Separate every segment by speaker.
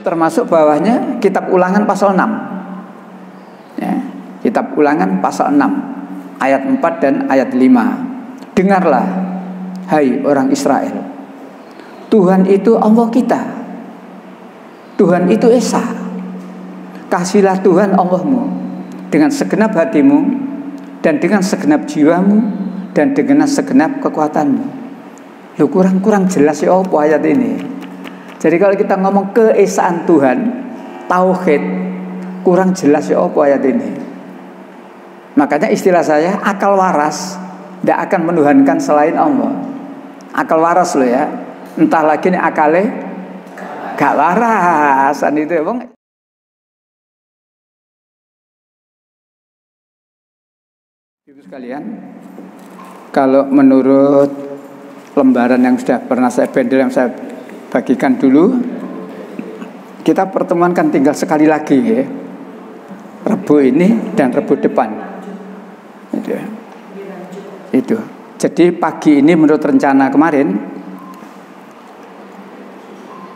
Speaker 1: termasuk bawahnya kitab Ulangan pasal 6 ya, kitab Ulangan pasal 6 ayat 4 dan ayat 5. Dengarlah hai orang Israel, Tuhan itu Allah kita, Tuhan itu Esa. Kasihlah Tuhan Allahmu dengan segenap hatimu dan dengan segenap jiwamu dan dengan segenap kekuatanmu. Loh, kurang jelas ya apa ayat ini. Jadi kalau kita ngomong keesaan Tuhan, tauhid, kurang jelas ya apa ayat ini. Makanya istilah saya akal waras tidak akan menuhankan selain Allah. Akal waras loh ya. Entah lagi nih akale gak warasan itu ya bang. Ibu sekalian, kalau menurut lembaran yang sudah pernah saya bendel, yang saya bagikan dulu, kita pertemuan kan tinggal sekali lagi ya, Rebu ini dan Rebu depan itu. Jadi pagi ini menurut rencana kemarin,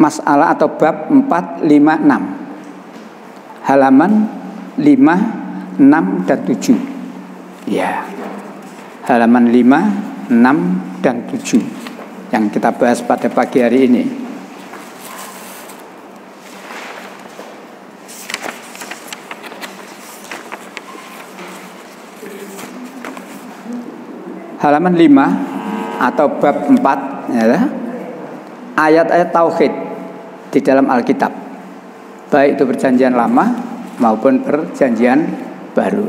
Speaker 1: masalah atau bab 456 halaman 5, 6 dan 7 ya, halaman 5, 6 dan 7 yang kita bahas pada pagi hari ini. Halaman 5 atau bab 4 ya, ayat-ayat tauhid di dalam Alkitab, baik itu perjanjian lama maupun perjanjian baru.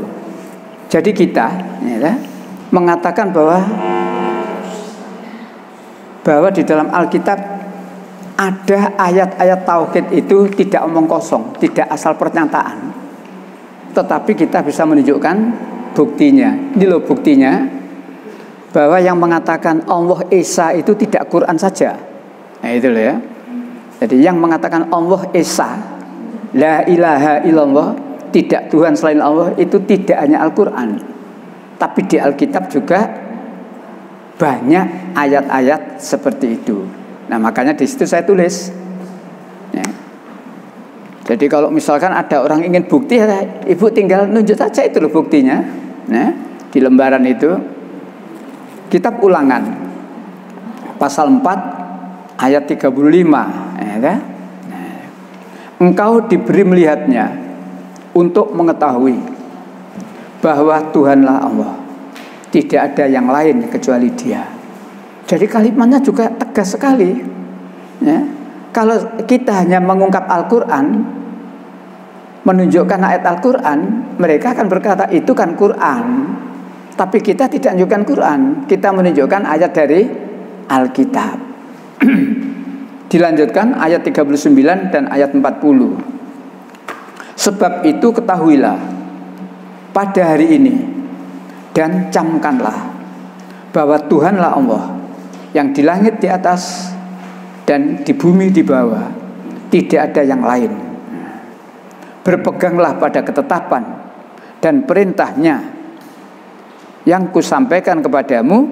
Speaker 1: Jadi kita ya, mengatakan bahwa di dalam Alkitab ada ayat-ayat tauhid itu tidak omong kosong, tidak asal pernyataan, tetapi kita bisa menunjukkan buktinya. Ini loh buktinya, bahwa yang mengatakan Allah Esa itu tidak Quran saja. Nah itu loh ya. Jadi yang mengatakan Allah Esa, la ilaha illallah, tidak Tuhan selain Allah, itu tidak hanya Al-Quran, tapi di Alkitab juga banyak ayat-ayat seperti itu. Nah makanya di situ saya tulis ya. Jadi kalau misalkan ada orang ingin bukti ya, ibu tinggal nunjuk saja itu loh buktinya ya, di lembaran itu. Kitab Ulangan pasal 4 ayat 35 ya kan? Engkau diberi melihatnya untuk mengetahui bahwa Tuhanlah Allah, tidak ada yang lain kecuali Dia. Jadi kalimatnya juga tegas sekali ya. Kalau kita hanya mengungkap Al-Quran, menunjukkan ayat Al-Quran, mereka akan berkata itu kan Quran. Tapi kita tidak menunjukkan Quran, kita menunjukkan ayat dari Alkitab. Dilanjutkan ayat 39 dan ayat 40. Sebab itu ketahuilah pada hari ini dan camkanlah bahwa Tuhanlah Allah yang di langit di atas dan di bumi di bawah, tidak ada yang lain. Berpeganglah pada ketetapan dan perintahnya yang kusampaikan kepadamu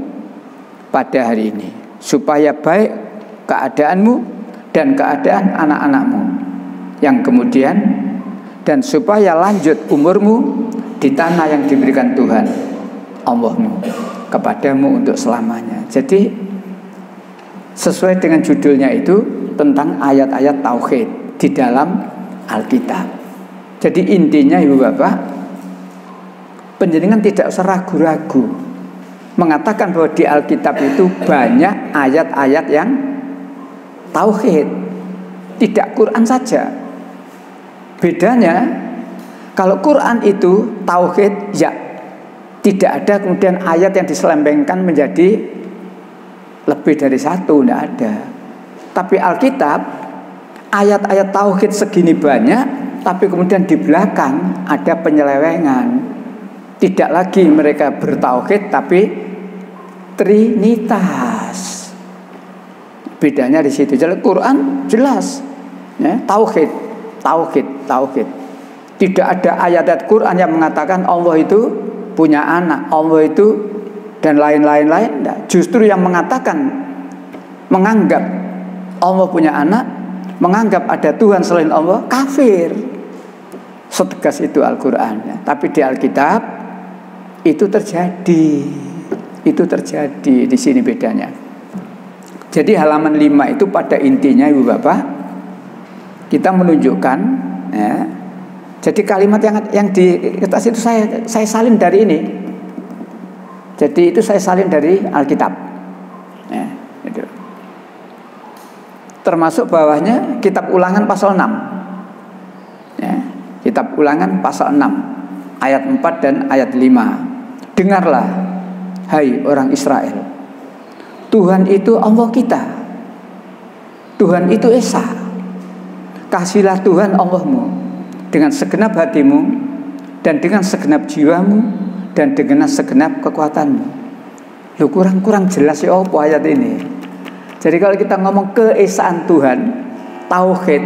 Speaker 1: pada hari ini, supaya baik keadaanmu dan keadaan anak-anakmu yang kemudian, dan supaya lanjut umurmu di tanah yang diberikan Tuhan Allahmu kepadamu untuk selamanya. Jadi sesuai dengan judulnya itu, tentang ayat-ayat tauhid di dalam Alkitab. Jadi intinya ibu bapak, penjenengan tidak usah ragu-ragu mengatakan bahwa di Alkitab itu banyak ayat-ayat yang tauhid, tidak Quran saja. Bedanya, kalau Quran itu tauhid ya, tidak ada kemudian ayat yang diselempengkan menjadi lebih dari satu, tidak ada. Tapi Alkitab ayat-ayat tauhid segini banyak, tapi kemudian di belakang ada penyelewengan. Tidak lagi mereka bertauhid, tapi trinitas. Bedanya di situ. Jadi Quran jelas, ya, tauhid. Tidak ada ayat-ayat Quran yang mengatakan Allah itu punya anak, Allah itu dan lain-lain. Justru yang mengatakan, menganggap Allah punya anak, menganggap ada Tuhan selain Allah, kafir. Setegas itu Al-Quran ya. Tapi di Alkitab itu terjadi. Itu terjadi, di sini bedanya. Jadi halaman 5 itu pada intinya Ibu Bapak, kita menunjukkan ya. Jadi kalimat yang di atas itu saya salin dari ini. Jadi itu saya salin dari Alkitab ya, itu. Termasuk bawahnya kitab Ulangan pasal 6 ya, kitab Ulangan pasal 6 ayat 4 dan ayat 5. Dengarlah hai orang Israel, Tuhan itu Allah kita, Tuhan itu Esa. Kasihlah Tuhan Allahmu dengan segenap hatimu dan dengan segenap jiwamu dan dengan segenap kekuatanmu. Lu kurang jelas ya apa ayat ini. Jadi kalau kita ngomong keesaan Tuhan, tauhid,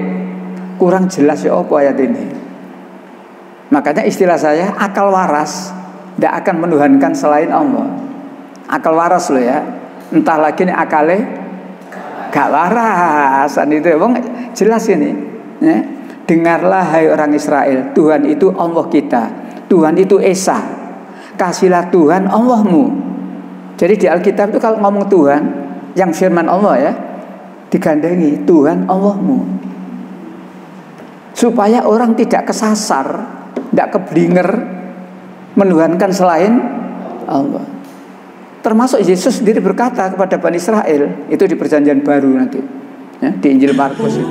Speaker 1: kurang jelas ya apa ayat ini. Makanya istilah saya, akal waras tidak akan menuhankan selain Allah. Akal waras loh ya. Entah lagi nih akale gak warasan itu, bang, jelas ini ya. Dengarlah hai orang Israel, Tuhan itu Allah kita, Tuhan itu Esa. Kasihlah Tuhan Allahmu. Jadi di Alkitab itu kalau ngomong Tuhan, yang firman Allah ya, digandengi Tuhan Allahmu, supaya orang tidak kesasar, tidak keblinger menuhankan selain Allah. Termasuk Yesus sendiri berkata kepada Bani Israel, itu di Perjanjian Baru nanti ya, di Injil Markus itu.